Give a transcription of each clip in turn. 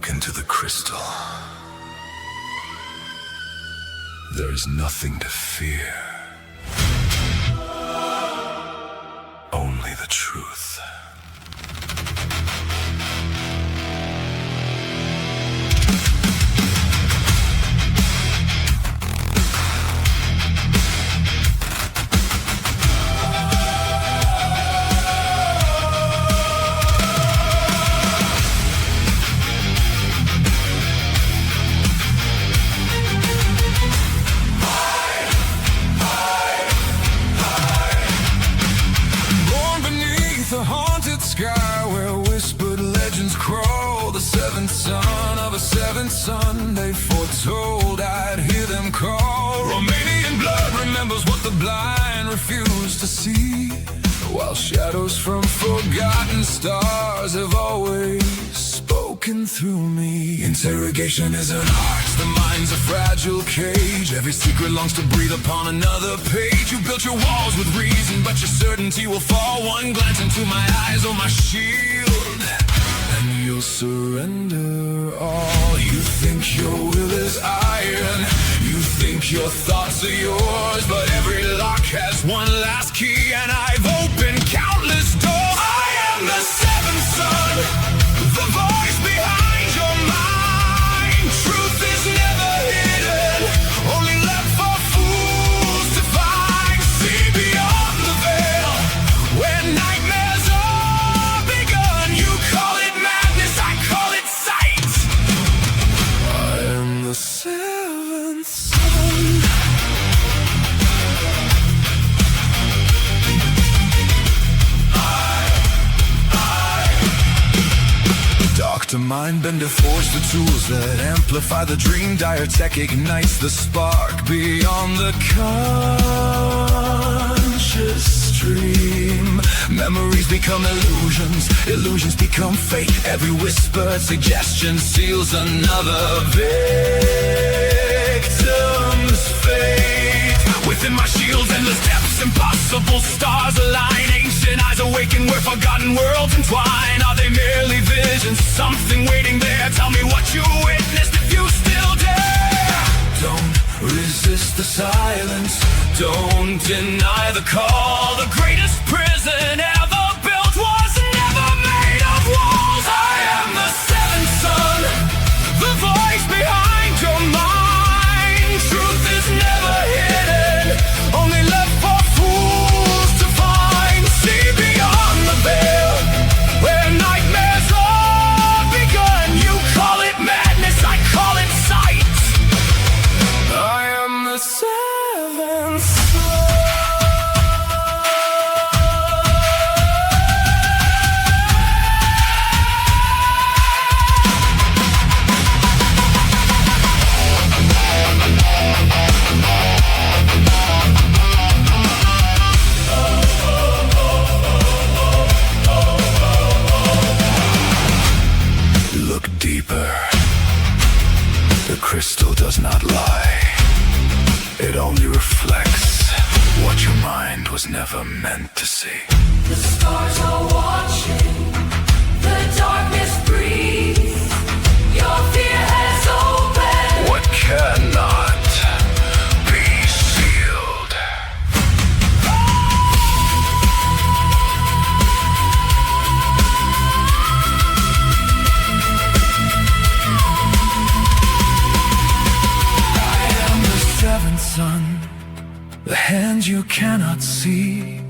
look into the crystal, there is nothing to fear. Only the truth. The haunted sky where whispered legends crawl, the seventh son of a seventh son, they foretold I'd hear them call. Romanian blood remembers what the blind refuse to see, while shadows from forgotten stars have always spoken through me. Interrogation is an art, the mind's a fragile cage. Every secret longs to breathe upon another page. You built your walls with reason, but your certainty will fall. One glance into my eyes, oh my shield, and you'll surrender all. You think your will is iron, you think your thoughts are yours, but every lock has one last key, and I've opened countless doors. I am the seventh son, the voice behind your mind. Truth is never hidden, only left for fools to find. See beyond the veil, where nightmares are begun. You call it madness, I call it sight. I am the seventh son. Dr. Mindbender forged the tools that amplify the dream. Dire tech ignites the spark beyond the conscious stream. Memories become illusions, illusions become fate. Every whispered suggestion seals another victim's fate. Within my shield's endless depths, impossible stars align. Ancient eyes awaken where forgotten worlds entwine. Are they merely visions? Something waiting there. Tell me what you witnessed if you still dare. Don't resist the silence, don't deny the call. The greatest prison ever built was never made of walls. I am the seventh son, the voice behind your mind. Truth is never hidden, only left for fools to find. See beyond the veil, where nightmares are begun. You call it madness, I call it sight. I am the seventh son. Look deeper. The crystal does not lie. It only reflects what your mind was never meant to see. The stars are watching, the darkness breathes. Your fear has opened. What cannot be sealed. I am the seventh son, the hand you cannot see.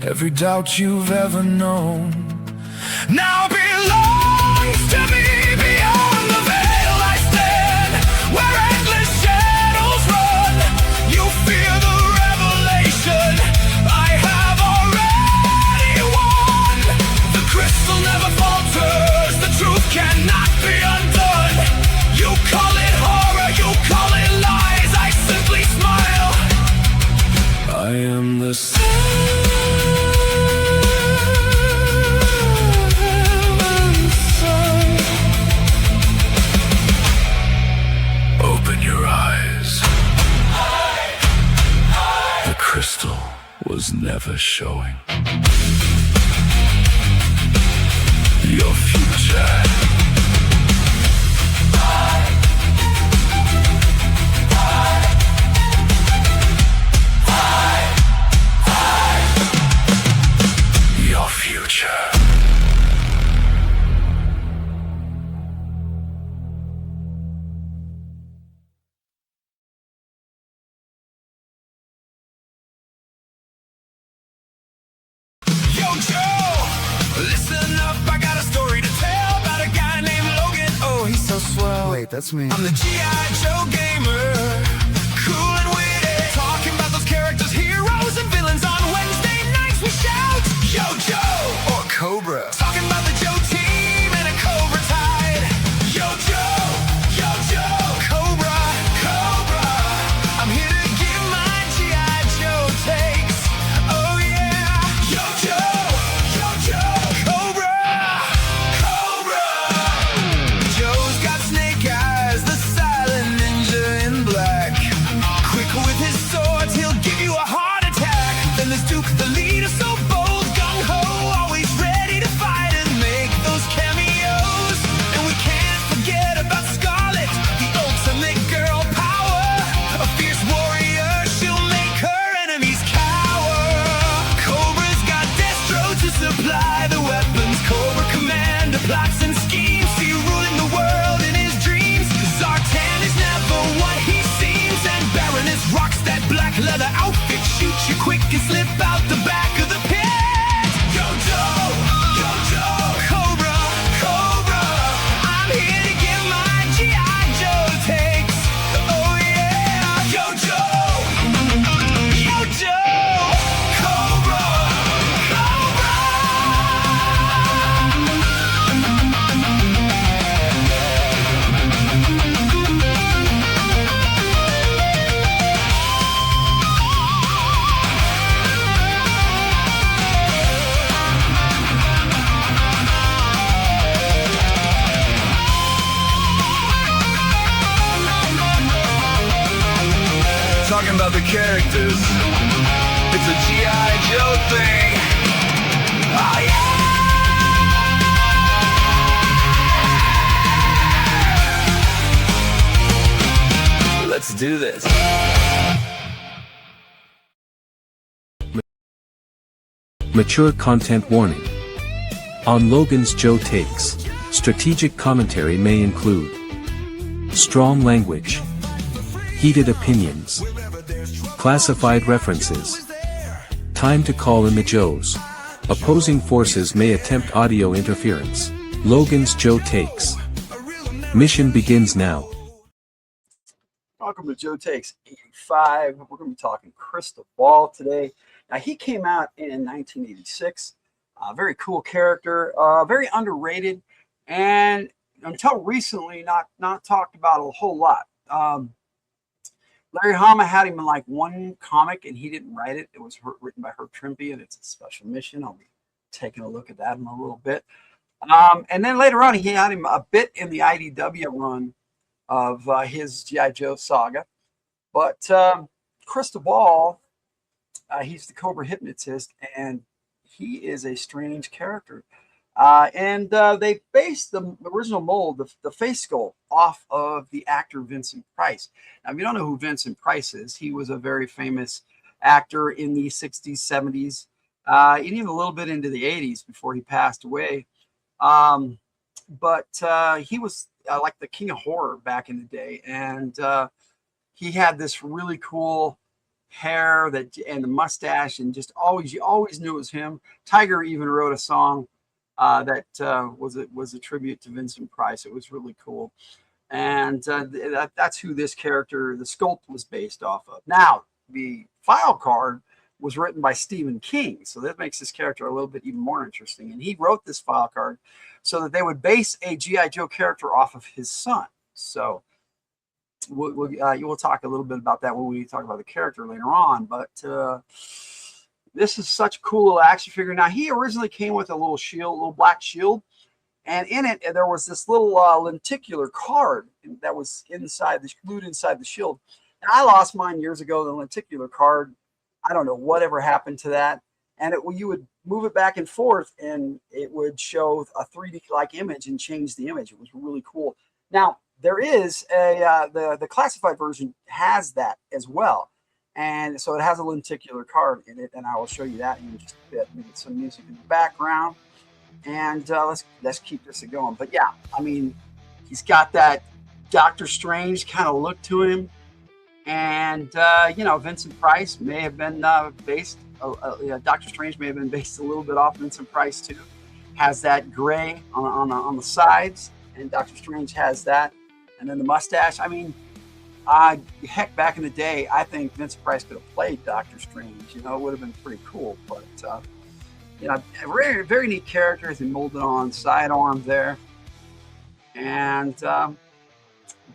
Every doubt you've ever known now belongs to me. Beyond the veil I stand, where endless shadows run. You fear the revelation, I have already won. The crystal never falters, the truth cannot be undone. You call it horror, you call it lies, I simply smile. I am the seventh son. Open your eyes. The crystal was never showing. Your future Wait, that's me. I'm the G.I. Joe gamer, cool and witty, talking about those characters, heroes and villains. On Wednesday nights we shout Yo Joe or Cobra, talking about the Joe team and a Cobra tide. Yo Joe, Cobra, Cobra. I'm here to give my G.I. Joe takes. Oh yeah, Yo Joe, Cobra, Cobra. Joe's got snake eyes, the silent ninja in black. Quick with his swords, he'll give you a heart attack. Then there's Duke, the leader, so bold, gung-ho, always ready to fight and make those cameos. And we can't forget about Scarlet, the ultimate girl power. A fierce warrior, she'll make her enemies cower. Cobra's got Destro to supply the weapons. Cobra Commander plots and schemes, see ruling the world in his dreams. Zartan is never what he seems, and Baroness rocks that black leather outfit. Shoot you quick and slip out the back of the pit. Yo Joe, Cobra, Cobra. I'm here to give my G.I. Joe takes. Oh yeah, Yo Joe, Cobra, Cobra. Talking about the characters, it's a G.I. Joe thing. Oh yeah! Let's do this. Mature content warning. On Logan's Joe Takes, strategic commentary may include strong language, heated opinions, classified references. Time to call in the Joes. Opposing forces may attempt audio interference. Logan's Joe Takes. Mission begins now. Welcome to Joe Takes 85. We're going to be talking Crystal Ball today. Now, he came out in 1986. Very cool character, very underrated, and until recently, not talked about a whole lot. Larry Hama had him in like one comic, and he didn't write it. It was written by Herb Trimpe, and it's a special mission. I'll be taking a look at that in a little bit. And then later on, he had him a bit in the IDW run of his G.I. Joe saga. But Crystal Ball, he's the Cobra hypnotist, and he is a strange character. And they based the original mold, the face sculpt, off of the actor Vincent Price. Now, if you don't know who Vincent Price is, he was a very famous actor in the 60s, 70s, and even a little bit into the 80s before he passed away. But he was like the king of horror back in the day. And he had this really cool hair and the mustache, and just you always knew it was him. Tiger even wrote a song that was a tribute to Vincent Price. It was really cool. And that's who this character, the sculpt, was based off of. Now, the file card was written by Stephen King, so that makes this character a little bit even more interesting. And he wrote this file card so that they would base a G.I. Joe character off of his son. So we'll talk a little bit about that when we talk about the character later on. But this is such a cool little action figure. Now, he originally came with a little shield, a little black shield, and in it there was this little lenticular card that was glued inside the shield. And I lost mine years ago. The lenticular card, I don't know whatever happened to that. And you would move it back and forth, and it would show a 3D-like image and change the image. It was really cool. Now, there is the classified version has that as well. And so it has a lenticular card in it, and I will show you that in just a bit. We get some music in the background, and let's keep this going. But yeah, I mean, he's got that Doctor Strange kind of look to him, and Vincent Price may have been based. Doctor Strange may have been based a little bit off Vincent Price too. Has that gray on the sides, and Doctor Strange has that. And then the mustache, I mean, heck, back in the day, I think Vincent Price could have played Doctor Strange. You know, it would have been pretty cool. But, you know, a very, very neat character. He molded on sidearm there. And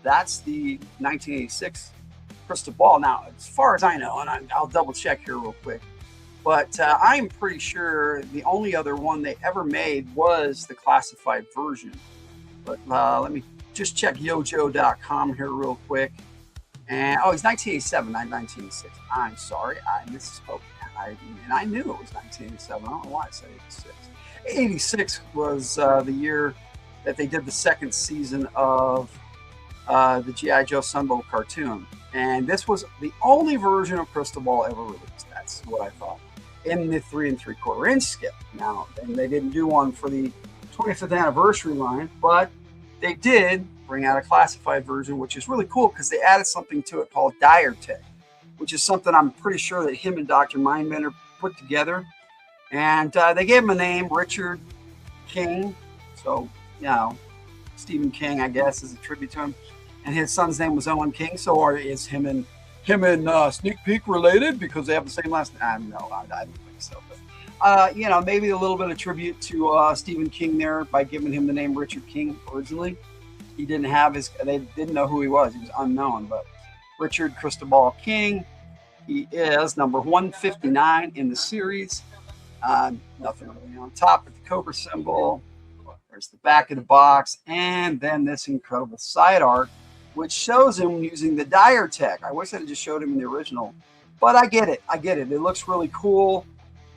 that's the 1986 crystal ball. Now, as far as I know, and I'll double check here real quick, but I'm pretty sure the only other one they ever made was the classified version. But let me just check yojo.com here real quick. And oh, it's 1987, not 1986. I'm sorry, I misspoke. And I knew it was 1987. I don't know why I said 86. 86 was the year that they did the second season of the G.I. Joe Sunbow cartoon. And this was the only version of Crystal Ball ever released. That's what I thought. In the 3 3/4 inch scale. Now, and they didn't do one for the 25th anniversary line, but they did bring out a classified version, which is really cool because they added something to it called Diartech, which is something I'm pretty sure that him and Dr. Mindbender put together. And they gave him a name, Richard King. So, you know, Stephen King, I guess, is a tribute to him. And his son's name was Owen King. So is him and Sneak Peek related because they have the same last name? No, I don't think so. But, you know, maybe a little bit of tribute to Stephen King there by giving him the name Richard King originally. He didn't have they didn't know who he was. He was unknown. But Richard Cristobal King, he is number 159 in the series. Nothing really on top with the Cobra symbol. There's the back of the box, and then this incredible side art, which shows him using the Diartech. I wish I had just showed him in the original, but I get it. It looks really cool,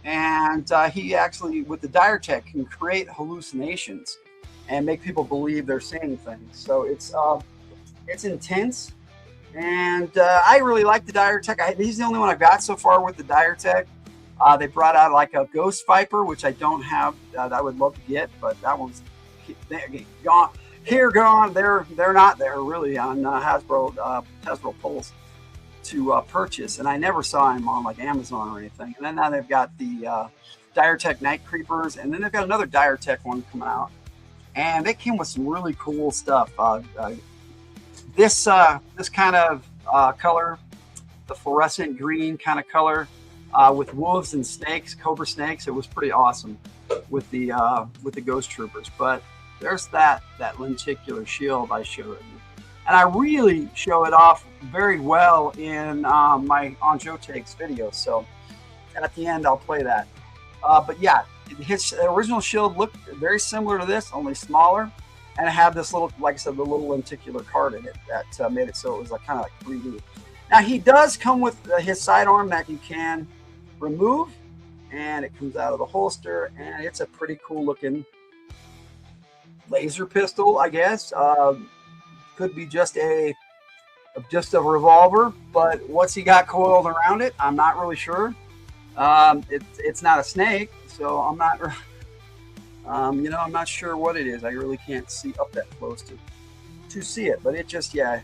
and he actually, with the Diartech, can create hallucinations and make people believe they're seeing things. So it's intense, and I really like the Diartech. He's the only one I've got so far with the Diartech. They brought out like a Ghost Viper, which I don't have. That I would love to get, but that one's gone. Gone. They're not there really on Hasbro polls to purchase, and I never saw him on like Amazon or anything. And then now they've got the Diartech Night Creepers, and then they've got another Diartech one coming out, and they came with some really cool stuff. This kind of color, the fluorescent green kind of color. With wolves and snakes, cobra snakes, it was pretty awesome with the Ghost Troopers. But there's that lenticular shield I showed you, and I really show it off very well in my On Joe Takes video. So at the end I'll play that. But yeah, his original shield looked very similar to this, only smaller, and it had this little, like I said, the little lenticular card in it that made it so it was like kind of like 3D. Now he does come with his sidearm that you can remove, and it comes out of the holster, and it's a pretty cool looking laser pistol, I guess. Could be just a revolver, but what's he got coiled around it, I'm not really sure. It's not a snake, so I'm not you know, I'm not sure what it is. I really can't see up that close to see it, but it just, yeah,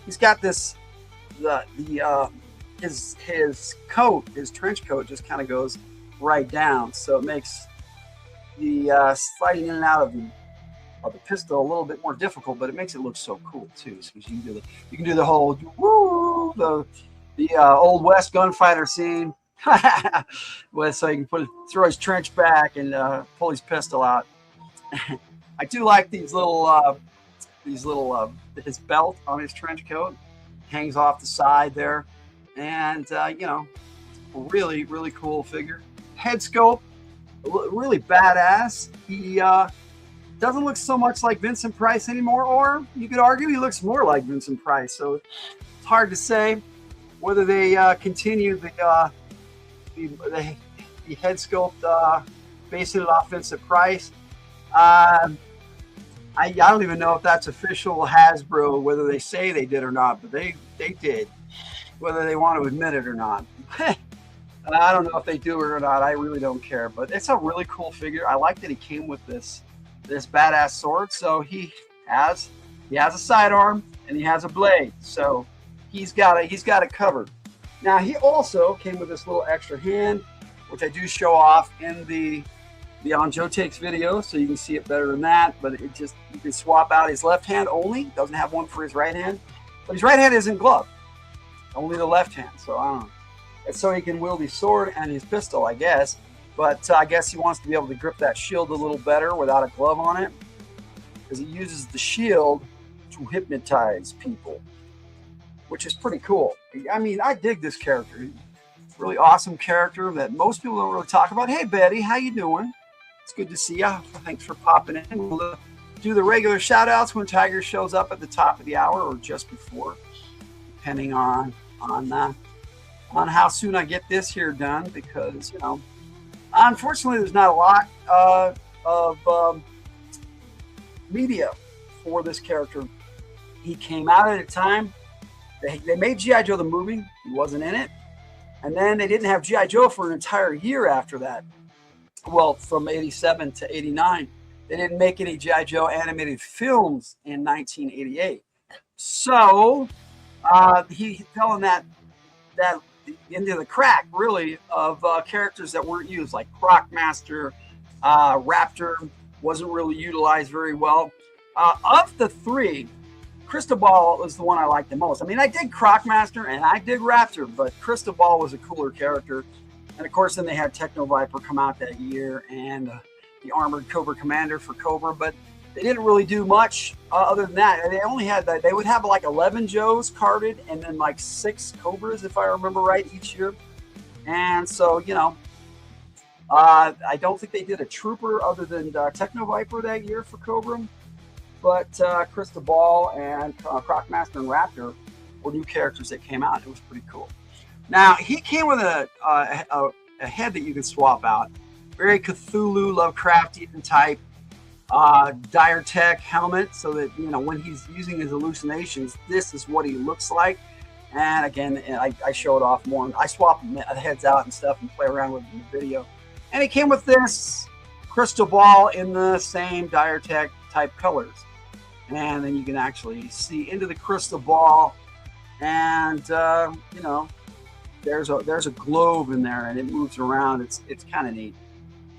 he's got this his coat, his trench coat, just kind of goes right down, so it makes the sliding in and out of the pistol a little bit more difficult, but it makes it look so cool too. So you can do the whole woo, the Old West gunfighter scene, so you can throw his trench back and pull his pistol out. I do like these little his belt on his trench coat hangs off the side there. And, you know, really, really cool figure. Head sculpt, really badass. He doesn't look so much like Vincent Price anymore, or you could argue he looks more like Vincent Price. So it's hard to say whether they continue the head sculpt basing it off Vincent Price. I don't even know if that's official Hasbro, whether they say they did or not, but they did. Whether they want to admit it or not. And I don't know if they do it or not. I really don't care. But it's a really cool figure. I like that he came with this badass sword. So he has a sidearm and he has a blade. So he's got it covered. Now he also came with this little extra hand, which I do show off in the be on Joe Takes Video, so you can see it better than that. But it just, you can swap out his left hand only. Doesn't have one for his right hand, but his right hand isn't gloved. Only the left hand. So I don't know. And so he can wield his sword and his pistol, I guess. But I guess he wants to be able to grip that shield a little better without a glove on it, because he uses the shield to hypnotize people, which is pretty cool. I mean, I dig this character. Really awesome character that most people don't really talk about. Hey, Betty, how you doing? It's good to see you. Thanks for popping in. We'll do the regular shout outs when Tiger shows up at the top of the hour or just before, depending on how soon I get this here done, because, you know, unfortunately there's not a lot of media for this character. He came out at a time, they made G.I. Joe the movie, he wasn't in it, and then they didn't have G.I. Joe for an entire year after that. Well, from 87 to 89, they didn't make any G.I. Joe animated films in 1988. So he fell in that into the crack, really, of characters that weren't used, like Crocmaster, Raptor wasn't really utilized very well. Of the three, Cristobal is the one I like the most. I mean, I did Crocmaster and I did Raptor, but Cristobal was a cooler character. And of course, then they had Techno Viper come out that year, and the Armored Cobra Commander for Cobra, but they didn't really do much other than that. They only had that. They would have like 11 Joes carded and then like 6 Cobras, if I remember right, each year. And so, you know, I don't think they did a Trooper other than Techno Viper that year for Cobra. But Cristobal and Crocmaster and Raptor were new characters that came out. It was pretty cool. Now, he came with a head that you can swap out. Very Cthulhu, Lovecraftian type dire tech helmet, so that, you know, when he's using his hallucinations, this is what he looks like. And again, I show it off more. I swap the heads out and stuff and play around with it in the video. And he came with this Cristobal in the same dire tech type colors. And then you can actually see into the Cristobal, and you know, there's a globe in there, and it moves around. It's kind of neat.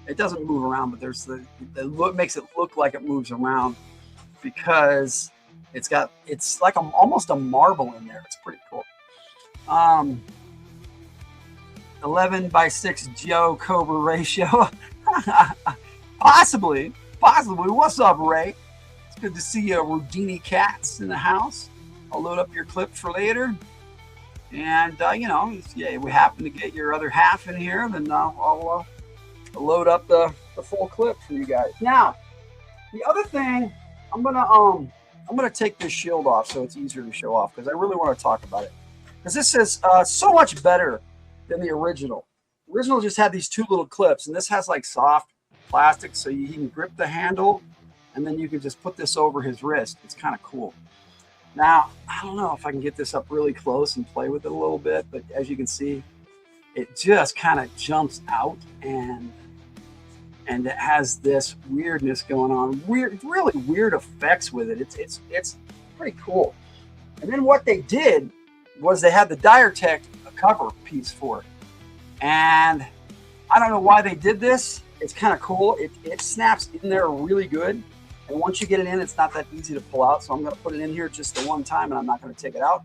It doesn't move around, but there's the look, makes it look like it moves around, because it's like almost a marble in there. It's pretty cool. 11:6 Joe Cobra ratio. Possibly. What's up, Ray? It's good to see you, Rudini Cats, in the house. I'll load up your clip for later. And, you know, if we happen to get your other half in here, then I'll load up the full clip for you guys. Now, the other thing, I'm gonna take this shield off so it's easier to show off, because I really want to talk about it. Because this is so much better than the original. The original just had these 2 little clips, and this has like soft plastic, so you can grip the handle, and then you can just put this over his wrist. It's kind of cool. Now, I don't know if I can get this up really close and play with it a little bit, but as you can see, it just kind of jumps out, and it has this weirdness going on. Really weird effects with it. It's pretty cool. And then what they did was they had the dire tech cover piece for it. And I don't know why they did this. It's kind of cool. It snaps in there really good. And once you get it in, it's not that easy to pull out. So I'm going to put it in here just the one time, and I'm not going to take it out.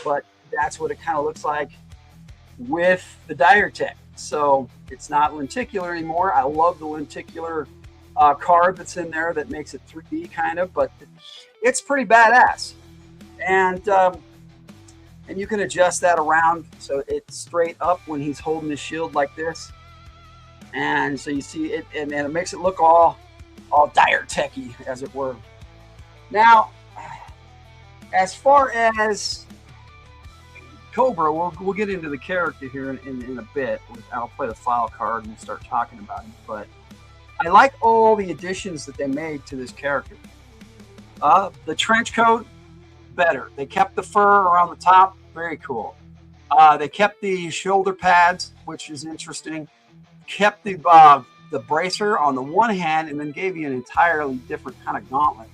But that's what it kind of looks like with the dire tech. So it's not lenticular anymore. I love the lenticular card that's in there that makes it 3D kind of, but it's pretty badass. And you can adjust that around so it's straight up when he's holding his shield like this. And so you see it, and it makes it look all dire techy, as it were. Now, as far as Cobra, we'll get into the character here in a bit. I'll play the file card and start talking about him. But I like all the additions that they made to this character. The trench coat, better. They kept the fur around the top, very cool. They kept the shoulder pads, which is interesting. Kept the bracer on the one hand, and then gave you an entirely different kind of gauntlet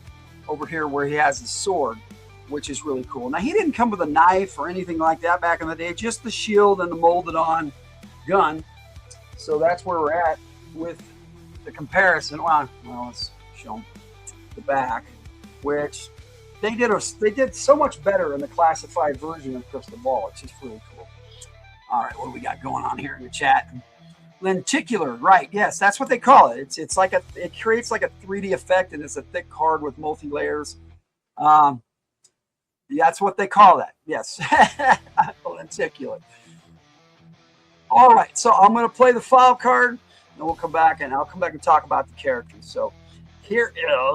over here where he has his sword, which is really cool. Now, he didn't come with a knife or anything like that back in the day, just the shield and the molded on gun. So that's where we're at with the comparison. Well, let's show them the back, which they did so much better in the classified version of Crystal Ball. It's just really cool. All right, what do we got going on here in the chat? Lenticular, right? Yes, that's what they call it. It's like it creates like a 3D effect, and it's a thick card with multi layers. That's what they call that. Yes, lenticular. All right, so I'm going to play the file card, and we'll come back, and I'll come back and talk about the characters. So here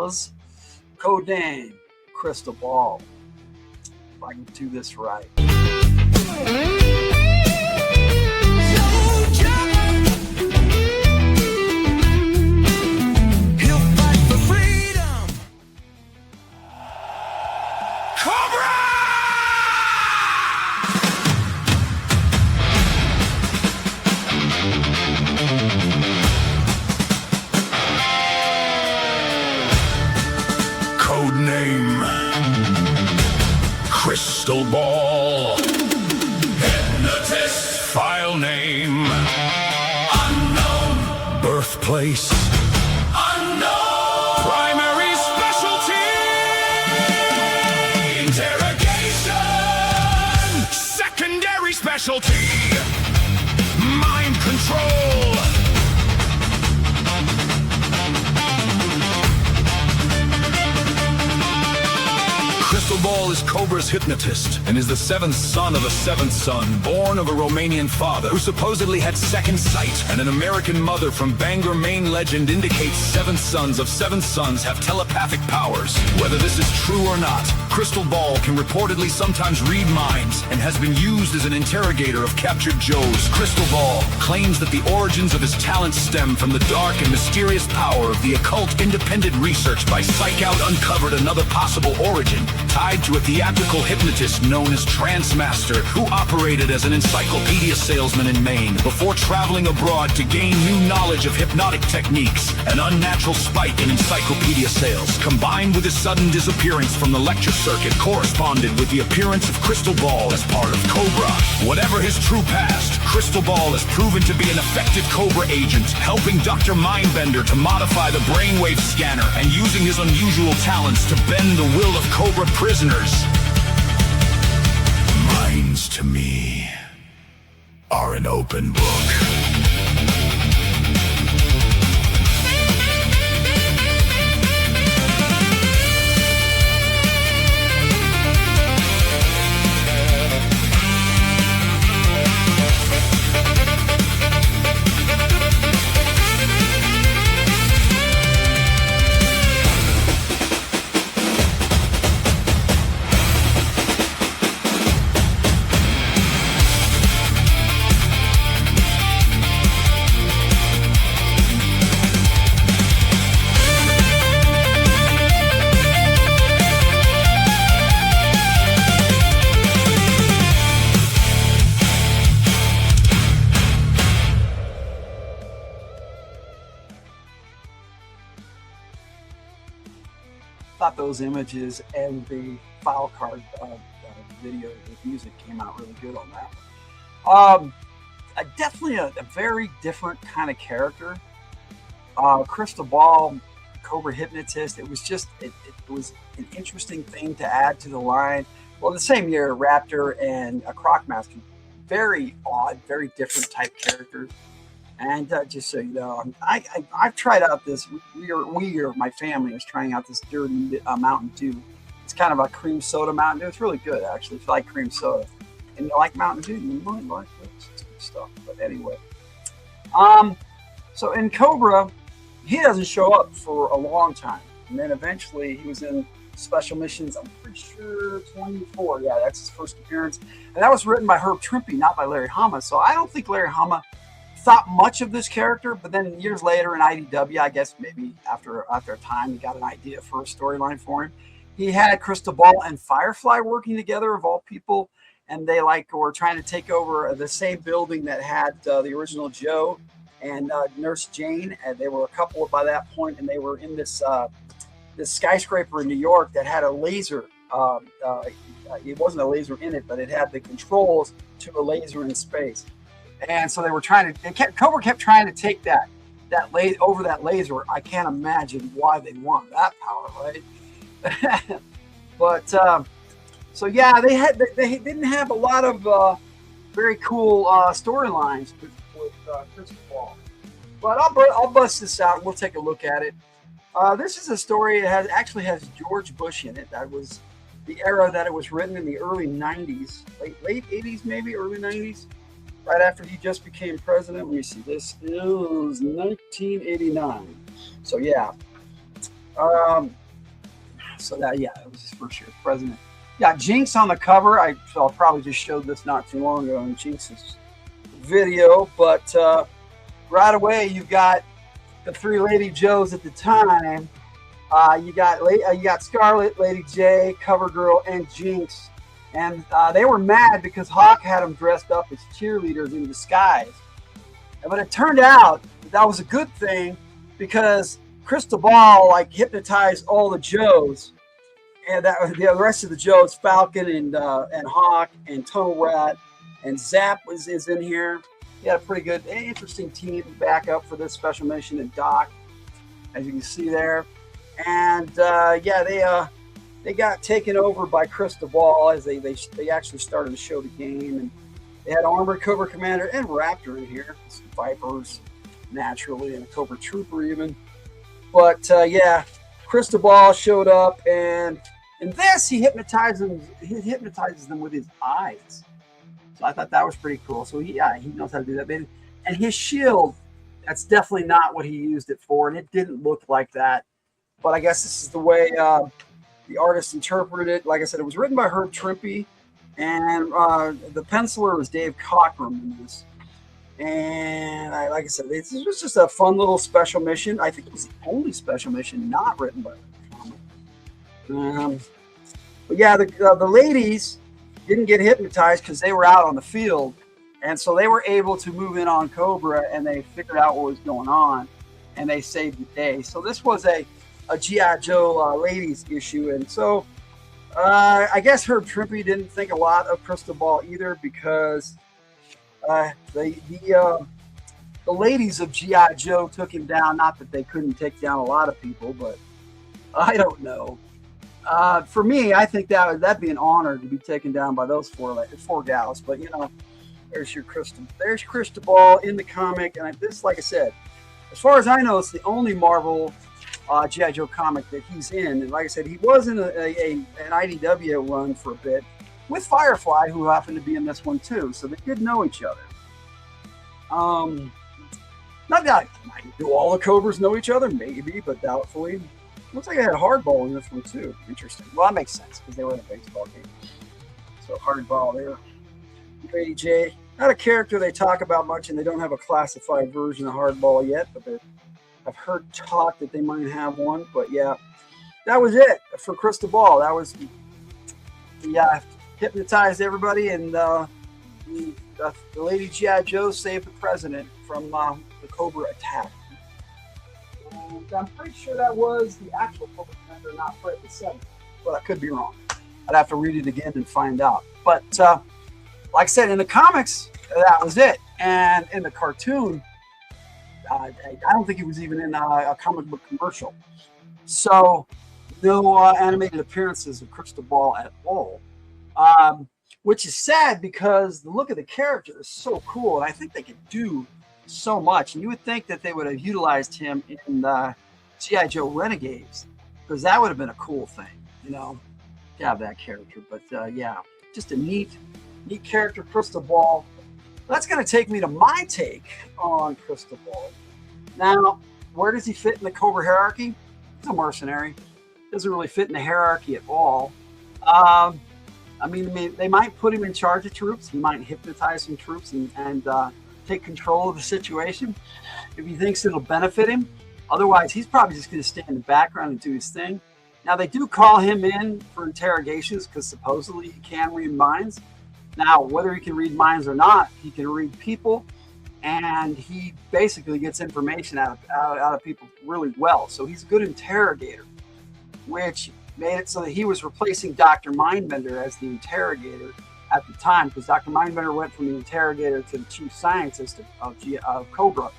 is Codename Crystal Ball. If I can do this right. Crystal Ball. Hypnotist. File name. Unknown. Birthplace. Unknown. Primary specialty. Interrogation. Secondary specialty. Mind control. Crystal Ball is Cobra's hypnotist and is the seventh son of a seventh son, born of a Romanian father who supposedly had second sight, and an American mother from Bangor, Maine. Legend indicates seventh sons of seventh sons have telepathic powers. Whether this is true or not, Crystal Ball can reportedly sometimes read minds and has been used as an interrogator of captured Joes. Crystal Ball claims that the origins of his talents stem from the dark and mysterious power of the occult. Independent research by Psych Out uncovered another possible origin, tied to a theatrical hypnotist known as Transmaster, who operated as an encyclopedia salesman in Maine before traveling abroad to gain new knowledge of hypnotic techniques. An unnatural spike in encyclopedia sales, combined with his sudden disappearance from the lecture circuit, corresponded with the appearance of Crystal Ball as part of Cobra. Whatever his true past, Crystal Ball has proven to be an effective Cobra agent, helping Dr. Mindbender to modify the brainwave scanner and using his unusual talents to bend the will of Cobra prisoners. Minds to me are an open book. Thought those images and the file card video with music came out really good on that one. Definitely a very different kind of character. Crystal Ball, Cobra hypnotist. It was just it was an interesting thing to add to the line. Well, the same year, Raptor and Crocmaster, very odd, very different type characters. And just so you know, I've tried out this. My family is trying out this dirty Mountain Dew. It's kind of a cream soda Mountain Dew. It's really good, actually. If you like cream soda and you like Mountain Dew, you might like this. It's good stuff. But anyway, so in Cobra, he doesn't show up for a long time, and then eventually he was in Special Missions. I'm pretty sure 24. Yeah, that's his first appearance, and that was written by Herb Trimpe, not by Larry Hama. So I don't think Larry Hama thought much of this character, but then years later in IDW, I guess maybe after a time, he got an idea for a storyline for him. He had Crystal Ball and Firefly working together, of all people, and they were trying to take over the same building that had the original Joe and Nurse Jane. And they were a couple by that point, and they were in this this skyscraper in New York that had a laser. It wasn't a laser in it, but it had the controls to a laser in space. And so they were Cobra kept trying to take that over that laser. I can't imagine why they want that power, right? But so yeah, they didn't have a lot of very cool storylines with Crystal Ball. But I'll bust this out and we'll take a look at it. This is a story. It actually has George Bush in it. That was the era that it was written, in the early 90s, late 80s, maybe early 90s, right after he just became president. Let me see. This is 1989. So yeah. So that, yeah, it was his first year as president. Yeah, Jinx on the cover. I probably just showed this not too long ago in Jinx's video, but right away you've got the three Lady Joes at the time. You got Scarlet, Lady J, CoverGirl, and Jinx, and they were mad because Hawk had them dressed up as cheerleaders in disguise. But it turned out that was a good thing because Crystal Ball hypnotized all the Joes, and that the rest of the Joes, Falcon and Hawk and Tunnel Rat and Zap is in here. He had a pretty good, interesting team backup for this special mission, and Doc, as you can see there. And yeah, they got taken over by Crystal Ball as they actually started to show the game, and they had Armored Cobra Commander and Raptor in here, some Vipers naturally, and a Cobra Trooper even. But yeah, Crystal Ball showed up, and in this he hypnotizes them with his eyes. So I thought that was pretty cool. So he knows how to do that. And his shield, that's definitely not what he used it for, and it didn't look like that. But I guess this is the way the artist interpreted it. Like I said, it was written by Herb Trimpe, and the penciler was Dave Cockrum in this. And like I said, this was just a fun little special mission. I think it was the only special mission not written by Herb. But yeah, the ladies didn't get hypnotized because they were out on the field, and so they were able to move in on Cobra, and they figured out what was going on, and they saved the day. So this was a G.I. Joe ladies issue, and so I guess Herb Trimpe didn't think a lot of Crystal Ball either, because the ladies of G.I. Joe took him down. Not that they couldn't take down a lot of people, but I don't know. For me, I think that'd be an honor to be taken down by those four gals. But you know, there's Crystal Ball in the comic, and this, like I said, as far as I know, it's the only Marvel G.I. Joe comic that he's in. And like I said, he was in an IDW run for a bit with Firefly, who happened to be in this one too. So they did know each other. Not that do all the Cobras know each other, maybe, but doubtfully. Looks like I had Hardball in this one too. Interesting. Well, that makes sense because they were in a baseball game. So Hardball there. Lady J, not a character they talk about much, and they don't have a classified version of Hardball yet, but I've heard talk that they might have one. But yeah, that was it for Crystal Ball. That was hypnotized everybody, and the Lady G.I. Joe saved the president from the Cobra attack. And I'm pretty sure that was the actual Cobra commander, not Fred the 7th, but I could be wrong. I'd have to read it again and find out. But like I said, in the comics, that was it. And in the cartoon, I don't think it was even in a comic book commercial. So no animated appearances of Crystal Ball at all, which is sad because the look of the character is so cool, and I think they could do so much. And you would think that they would have utilized him in G.I. Joe Renegades, because that would have been a cool thing, you know, to have that character. But yeah, just a neat character, Crystal Ball. That's going to take me to my take on Crystal Ball. Now, where does he fit in the Cobra hierarchy? He's a mercenary. Doesn't really fit in the hierarchy at all. I mean, they might put him in charge of troops. He might hypnotize some troops and take control of the situation if he thinks it'll benefit him. Otherwise, he's probably just going to stay in the background and do his thing. Now, they do call him in for interrogations because supposedly he can read minds. Now, whether he can read minds or not, he can read people, and he basically gets information out of people really well. So he's a good interrogator, which made it so that he was replacing Dr. Mindbender as the interrogator at the time, because Dr. Mindbender went from the interrogator to the chief scientist of Cobra.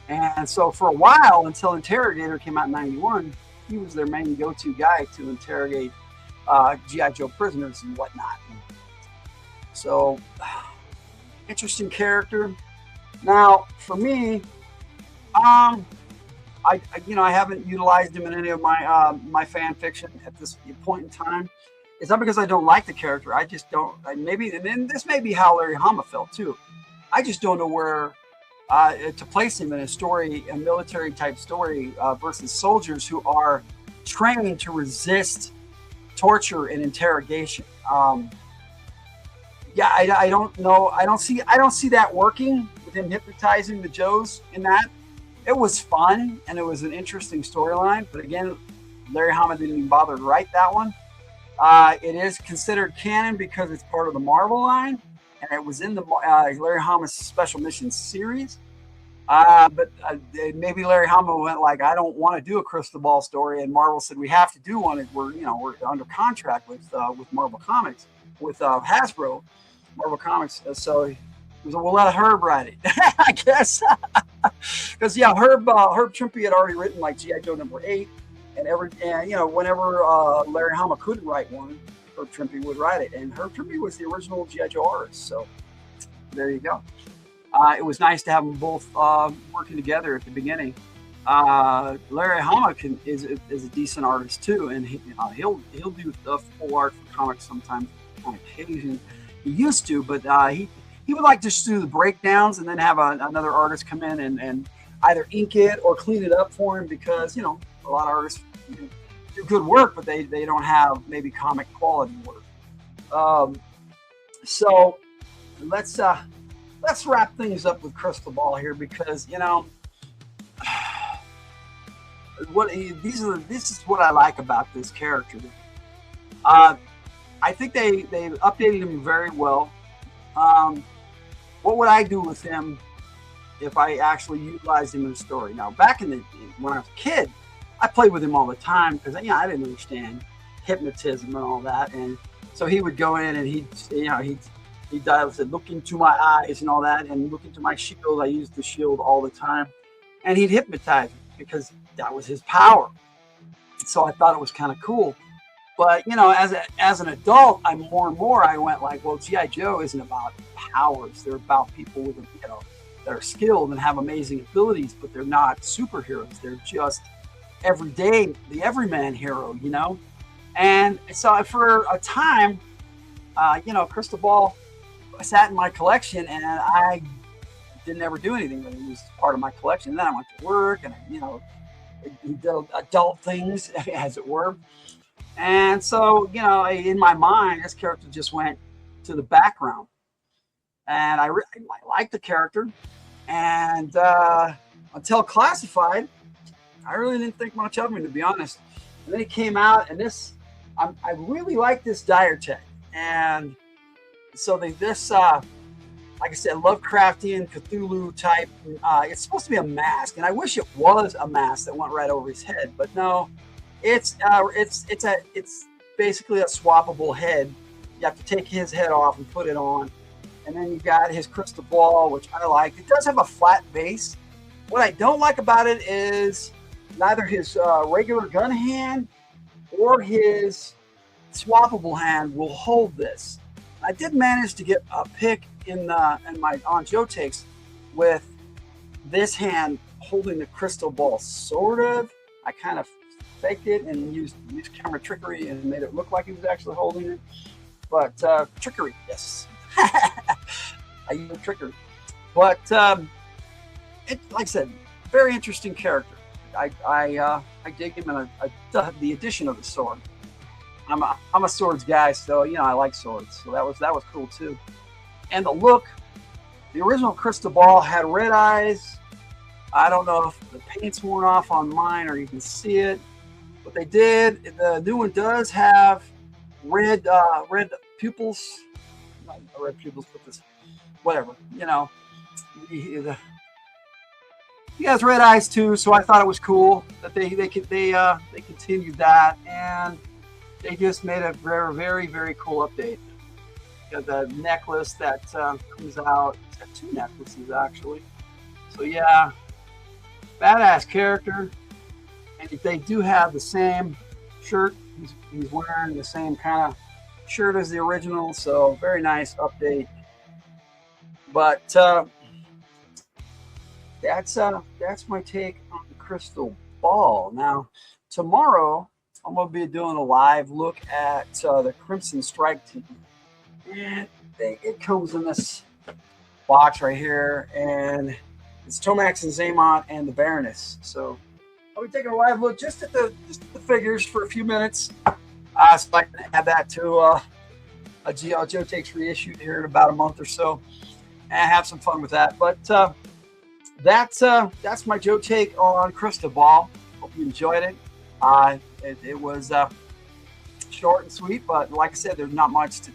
And so for a while, until Interrogator came out in '91, he was their main go-to guy to interrogate G.I. Joe prisoners and whatnot. So, interesting character. Now, for me, I haven't utilized him in any of my fan fiction at this point in time. It's not because I don't like the character. I just don't. Maybe, and then this may be how Larry Hama felt too. I just don't know where to place him in a story, a military type story versus soldiers who are trained to resist torture and interrogation. Yeah, I don't know. I don't see that working with him hypnotizing the Joes in that. It was fun and it was an interesting storyline, but again, Larry Hama didn't even bother to write that one. It is considered canon because it's part of the Marvel line, and it was in the Larry Hama's Special Missions series. But maybe Larry Hama went like, I don't want to do a Crystal Ball story, and Marvel said we have to do one. We're under contract with Marvel Comics, with Hasbro, Marvel Comics. So he was like, we'll let Herb write it, I guess, because Herb Trimpe had already written like G.I. Joe #8, and whenever Larry Hama couldn't write one, Herb Trimpe would write it, and Herb Trimpe was the original G.I. Joe artist. So there you go. It was nice to have them both working together at the beginning. Larry Hama is a decent artist too, and he'll do the full art for comics sometimes on occasion. He used to, but he would like to just do the breakdowns and then have another artist come in and either ink it or clean it up for him, because a lot of artists do good work, but they don't have maybe comic quality work. So let's wrap things up with Crystal Ball here, because this is what I like about this character. I think they updated him very well. What would I do with him if I actually utilized him in the story? Now, back when I was a kid, I played with him all the time because I didn't understand hypnotism and all that, and so he would go in and he'd said, look into my eyes and all that, and look into my shield. I used the shield all the time, and he'd hypnotize me because that was his power. So I thought it was kind of cool. But as an adult, I went like, well, G.I. Joe isn't about powers. They're about people with that are skilled and have amazing abilities, but they're not superheroes. They're just everyday, the everyman hero, And so for a time, Crystal Ball sat in my collection, and I didn't ever do anything with it. It was part of my collection. And then I went to work, and did adult things, as it were. And so, in my mind, this character just went to the background. And I liked the character. And until Classified, I really didn't think much of him, to be honest. And then he came out, and I really like this Diatech. And so like I said, Lovecraftian Cthulhu type. It's supposed to be a mask, and I wish it was a mask that went right over his head, but no, it's basically a swappable head. You have to take his head off and put it on, and then you got his crystal ball, which I like. It does have a flat base. What I don't like about it is neither his regular gun hand or his swappable hand will hold this. I did manage to get a pick in my On Joe Takes with this hand holding the crystal ball, sort of. I kind of faked it and used camera trickery and made it look like he was actually holding it. But trickery, yes. I used trickery. But like I said, very interesting character. I dig him, and the addition of the sword. I'm a swords guy, so I like swords. So that was cool too. And the look, the original Crystal Ball had red eyes. I don't know if the paint's worn off on mine or you can see it, but they did. The new one does have red pupils. Not red pupils, but this, whatever. He has red eyes too, so I thought it was cool that they continued that, and they just made a very, very, very cool update. You got the necklace that comes out. It's got two necklaces actually. So yeah, badass character. And they do have the same shirt. He's wearing the same kind of shirt as the original, so very nice update. But that's my take on the Crystal Ball. Now, tomorrow I'm going to be doing a live look at the Crimson Strike team, and it comes in this box right here, and it's Tomax and Zaymont and the Baroness. So I'll be taking a live look just at the figures for a few minutes, so I can add that to a GL Joe Takes reissued here in about a month or so, and have some fun with that. But that's my Joe Take on Crystal Ball. Hope you enjoyed it. It was short and sweet, but like I said, there's not much to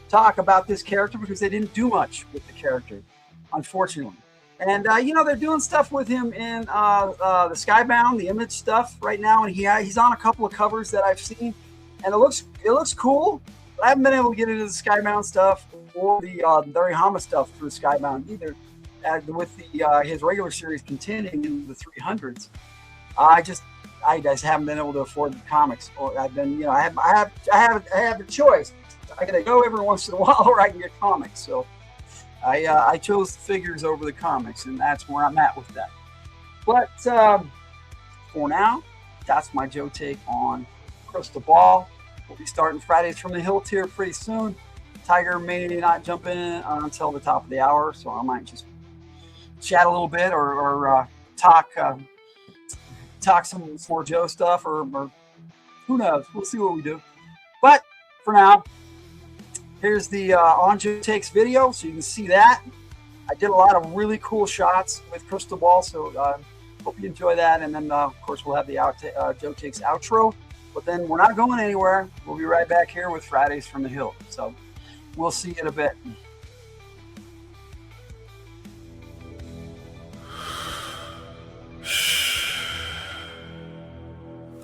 talk about this character because they didn't do much with the character, unfortunately. And they're doing stuff with him in the Skybound, the Image stuff right now, and he's on a couple of covers that I've seen, and it looks cool. But I haven't been able to get into the Skybound stuff or the Darihama stuff through Skybound either. With his regular series continuing in the 300s, I just haven't been able to afford the comics. Or I've been, I have a choice. I gotta go every once in a while, or I can get comics. So I chose the figures over the comics, and that's where I'm at with that. But for now, that's my Joe Take on Crystal Ball. We'll be starting Fridays from the Hill tier pretty soon. Tiger may not jump in until the top of the hour, so I might just chat a little bit or talk some more Joe stuff, or who knows. We'll see what we do. But for now, here's the on Joe Takes video, so you can see that. I did a lot of really cool shots with Crystal Ball, so hope you enjoy that. And then, of course, we'll have the Joe Takes outro. But then we're not going anywhere. We'll be right back here with Fridays from the Hill. So we'll see you in a bit.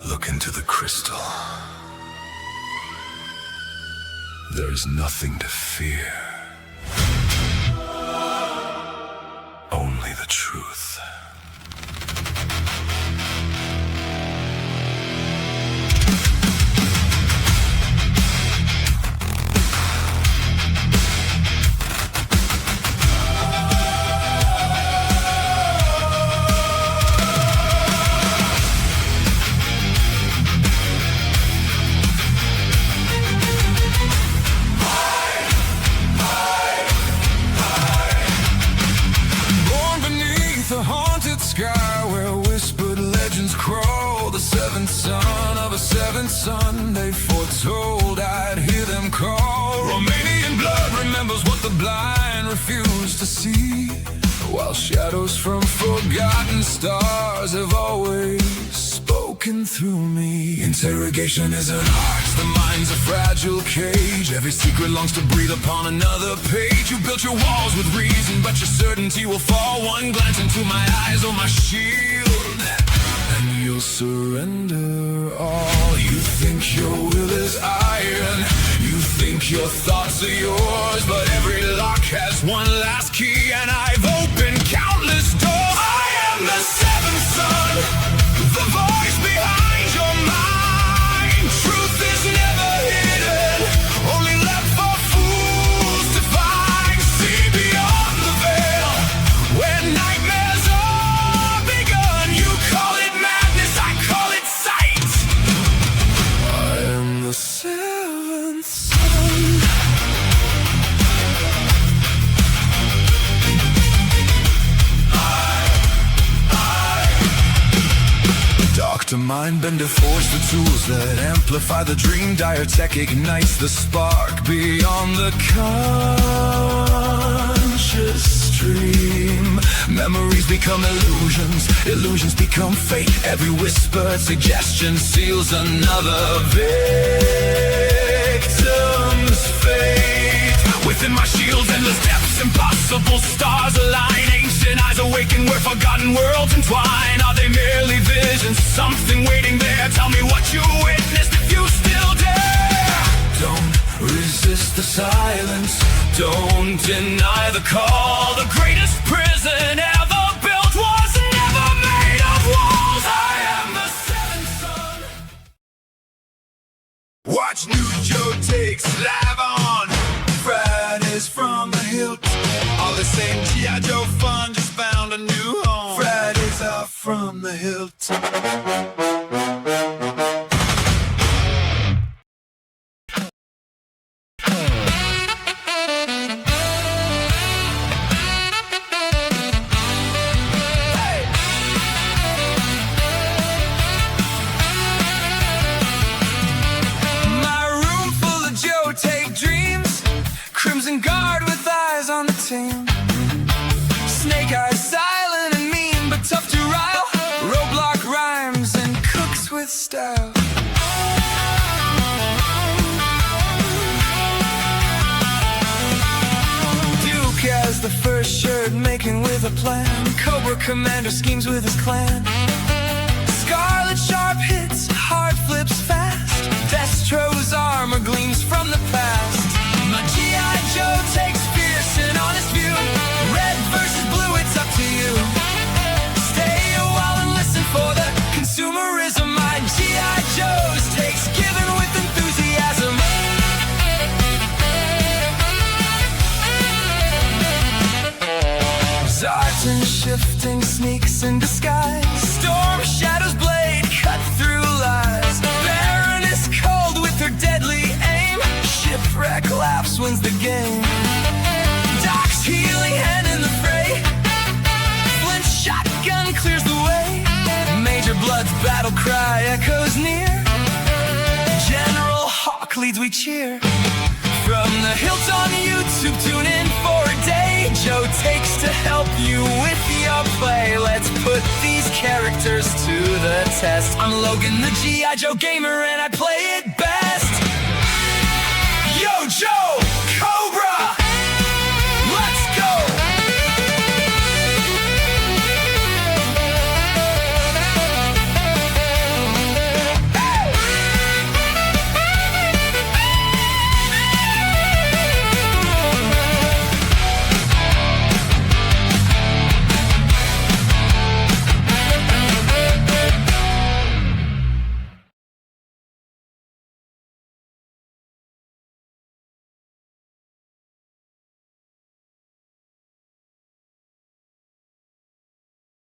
Look into the crystal. There is nothing to fear. Only the truth. Sky where whispered legends crawl, the seventh son of a seventh son they foretold I'd hear them call. Romanian blood remembers what the blind refuse to see, while shadows from forgotten stars have always spoken through me. Interrogation is an art, the mind's a fragile cage. Every secret longs to breathe upon another page. You built your walls with reason, but your certainty will fall. One glance into my eyes or my shield, and you'll surrender all. You think your will is iron, you think your thoughts are yours, but every lock has one last key, and I've opened countless doors. I am the seventh son, the voice behind your mind. Truth is never hidden, only left for fools to find. See beyond the veil, where nightmares are begun. You call it madness, I call it sight. I am the seventh son. Doctor Mindbender forged the tools that amplify the dream. Dire tech ignites the spark beyond the conscious stream. Memories become illusions, illusions become fate. Every whispered suggestion seals another victim's fate. Within my shield's endless depths, impossible stars align. Ancient eyes awaken where forgotten worlds entwine. Are they merely visions? Something waiting there. Tell me what you witnessed if you still dare. Don't resist the silence, don't deny the call. The greatest prison ever built was never G.I. Joe fun just found a new home. Fridays off from the hilltop. My room full of Joe Take dreams. Crimson Guard with eyes on the team. Snake Eyes silent and mean, but tough to rile. Roadblock rhymes and cooks with style. Duke has the first shirt making with a plan. Cobra Commander schemes with his clan. Scarlet Sharp hits, hard flips fast. Destro's armor gleams from the past. My G.I. Joe takes fierce and honest view. Red versus blue, it's up to you. Stay a while and listen for the consumerism. My G.I. Joe's takes given with enthusiasm. Sergeant shifting sneaks in disguise. Storm Shadow's blade cut through lies. Baroness cold with her deadly aim. Shipwreck laughs wins the game. Doc's healing hand in the fray. Flint's shotgun clears the way. Major Blood's battle cry echoes near. General Hawk leads, we cheer. From the hilt on YouTube, tune in for a day. Joe Takes to help you with your play. Let's put these characters to the test. I'm Logan, the G.I. Joe gamer, and I play it